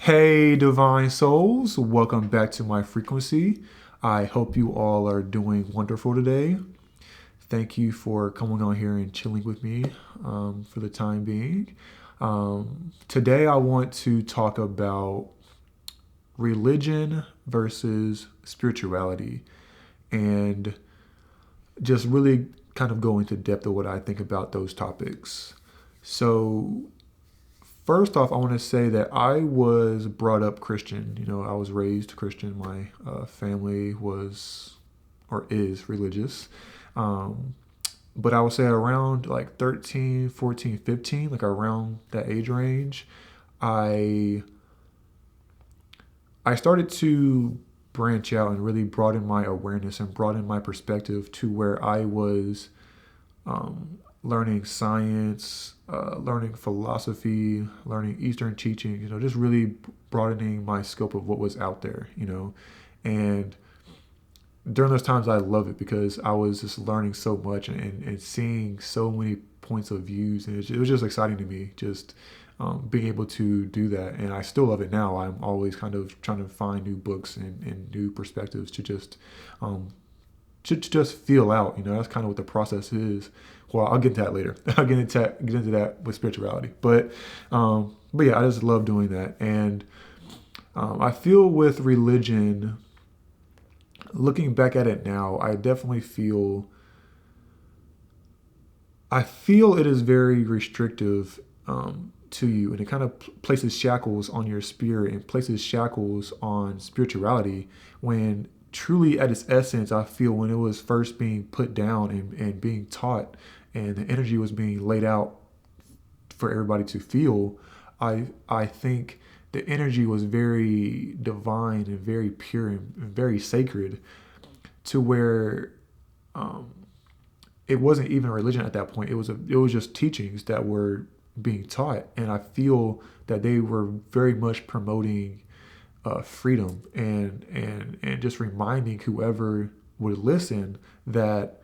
Hey, divine souls, welcome back to my frequency. I hope you all are doing wonderful today. Thank you for coming on here and chilling with me for the time being. Today, I want to talk about religion versus spirituality and just really kind of go into depth of what I think about those topics. So, first off, I want to say that I was brought up Christian. I was raised Christian. My family was or is religious. Um, but I would say around like 13, 14, 15, like around that age range, I I started to branch out and really broaden my awareness and broaden my perspective to where I was learning science, learning philosophy, learning Eastern teaching, just really broadening my scope of what was out there. And during those times, I love it because I was just learning so much and seeing so many points of views. And it was just exciting to me, just being able to do that. And I still love it now. I'm always kind of trying to find new books and new perspectives to um, to just feel out. That's kind of what the process is. Well, I'll get into that later. I'll get into that with spirituality. But yeah, I just love doing that. And I feel with religion, looking back at it now, I feel it is very restrictive to you, and it kind of places shackles on your spirit and places shackles on spirituality. When truly, at its essence, I feel when it was first being put down and being taught, and the energy was being laid out for everybody to feel, I think the energy was very divine and very pure and very sacred to where um, it wasn't even a religion at that point. It was just teachings that were being taught, and I feel that they were very much promoting freedom and just reminding whoever would listen that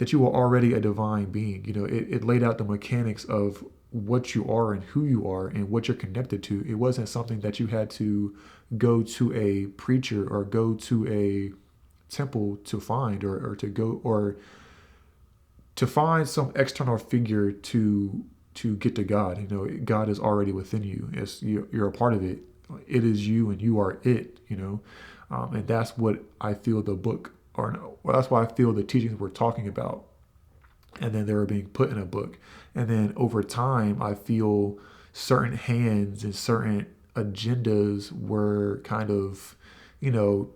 you were already a divine being. It laid out the mechanics of what you are and who you are and what you're connected to. It wasn't something that you had to go to a preacher or go to a temple to find or to go or to find some external figure to get to God. God is already within you. You're a part of it. It is you, and you are it. And that's what I feel the book, or no, well, that's why I feel the teachings we're talking about, and then they were being put in a book. And then over time, I feel certain hands and certain agendas were kind of, you know,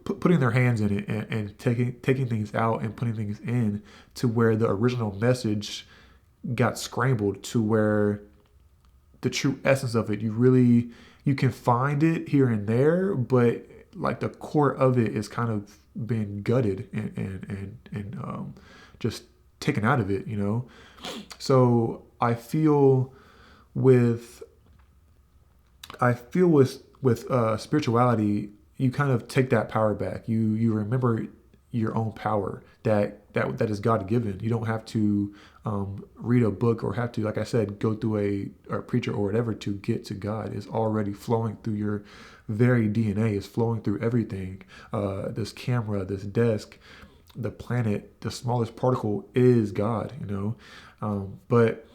putting their hands in it and taking things out and putting things in to where the original message got scrambled to where the true essence of it, you can find it here and there, but like the core of it is kind of been gutted and just taken out of it. So with I feel with spirituality, you kind of take that power back. You remember your own power that is God given. You don't have to read a book or have to, like I said, go through a preacher or whatever to get to God. It's already flowing through your very DNA. It's flowing through everything. This camera, this desk, the planet, the smallest particle is God. But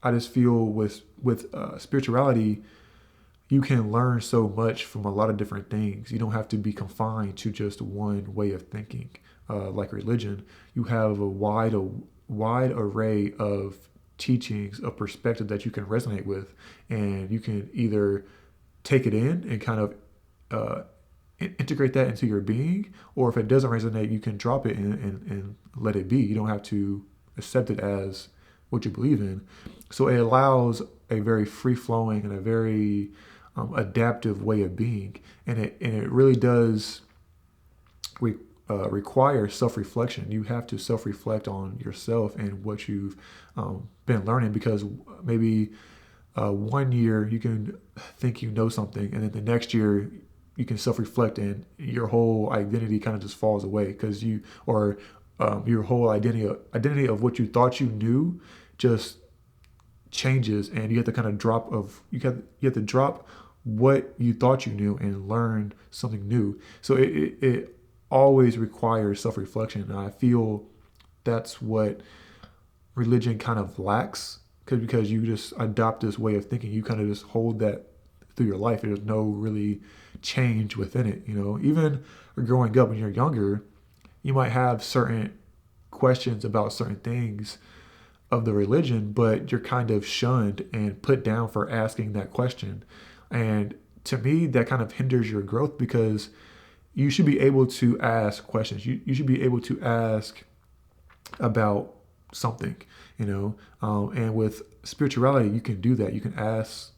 I just feel with spirituality, you can learn so much from a lot of different things. You don't have to be confined to just one way of thinking. Like religion, you have a wide array of teachings, of perspective that you can resonate with, and you can either take it in and kind of uh, integrate that into your being, or if it doesn't resonate, you can drop it and let it be. You don't have to accept it as what you believe in. So it allows a very free flowing and a very adaptive way of being, and it really does re- require self reflection. You have to self reflect on yourself and what you've been learning, because maybe one year you can think you know something, and then the next year you can self reflect and your whole identity kind of just falls away because your whole identity of what you thought you knew just changes, and you have to kind of drop what you thought you knew and learn something new. So it always requires self-reflection. And I feel that's what religion kind of lacks, because you just adopt this way of thinking. You kind of just hold that through your life. There's no really change within it. Even growing up when you're younger, you might have certain questions about certain things of the religion, but you're kind of shunned and put down for asking that question. And to me, that kind of hinders your growth, because you should be able to ask questions. You should be able to ask about something, and with spirituality, you can do that. You can ask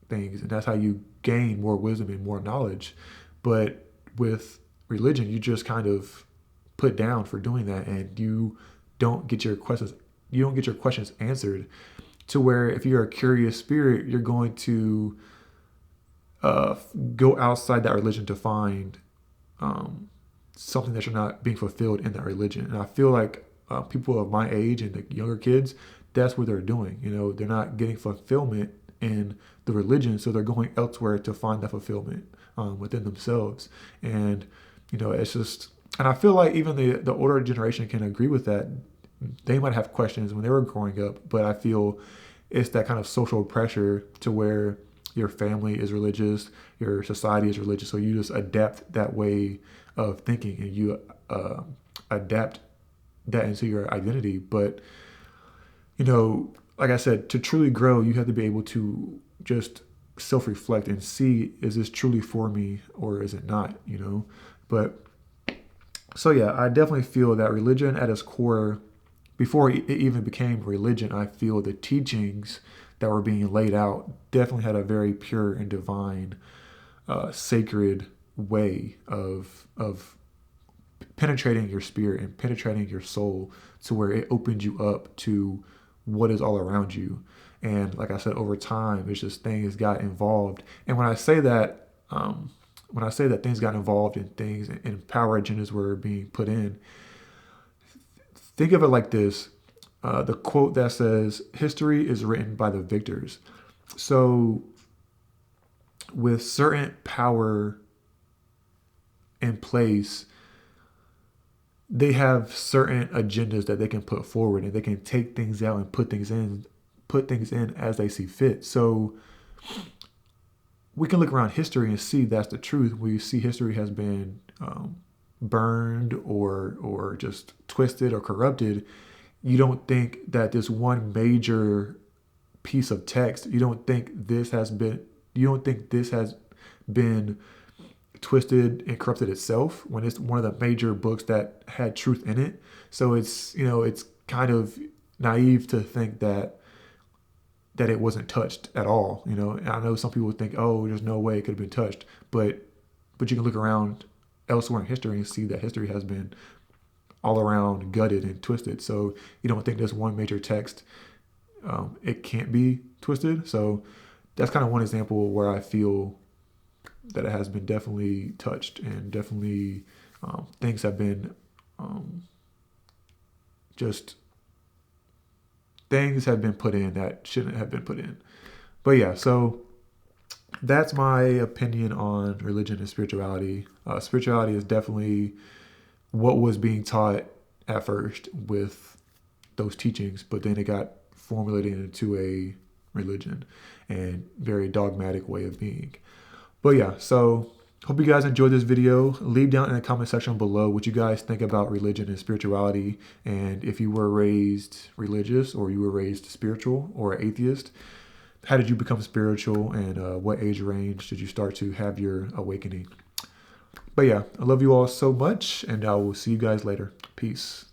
things, and that's how you gain more wisdom and more knowledge. But with religion, you just kind of put down for doing that, and don't get your questions you don't get your questions answered. To where if you're a curious spirit, you're going to go outside that religion to find something that you're not being fulfilled in that religion. And I feel like people of my age and the younger kids, that's what they're doing. They're not getting fulfillment in the religion, so they're going elsewhere to find that fulfillment within themselves. And it's just, and I feel like even the older generation can agree with that. They might have questions when they were growing up, but I feel it's that kind of social pressure to where your family is religious, your society is religious, so you just adapt that way of thinking, and you adapt that into your identity. But like I said, to truly grow, you have to be able to just self-reflect and see, is this truly for me or is it not? But so yeah, I definitely feel that religion at its core, before it even became religion, I feel the teachings that were being laid out definitely had a very pure and divine, sacred way of penetrating your spirit and penetrating your soul, to where it opened you up to what is all around you. And like I said, over time, it's just things got involved. And when I say that things got involved in things and power agendas were being put in, think of it like this. The quote that says, history is written by the victors. So with certain power in place, they have certain agendas that they can put forward, and they can take things out and put things in as they see fit. So we can look around history and see that's the truth. We see history has been burned or just twisted or corrupted. You don't think that this one major piece of text, you don't think this has been twisted and corrupted itself, when it's one of the major books that had truth in it. So it's kind of naive to think that it wasn't touched at all. I know some people think, oh, there's no way it could have been touched, but you can look around elsewhere in history and see that history has been all around gutted and twisted. So you don't think there's one major text, it can't be twisted. So that's kind of one example where I feel that it has been definitely touched, and definitely things have been just things have been put in that shouldn't have been put in. But yeah, so that's my opinion on religion and spirituality. Spirituality is definitely what was being taught at first with those teachings, but then it got formulated into a religion and very dogmatic way of being. But yeah, so hope you guys enjoyed this video. Leave down in the comment section below what you guys think about religion and spirituality, and if you were raised religious or you were raised spiritual or atheist. How did you become spiritual, and what age range did you start to have your awakening? But yeah, I love you all so much, and I will see you guys later. Peace.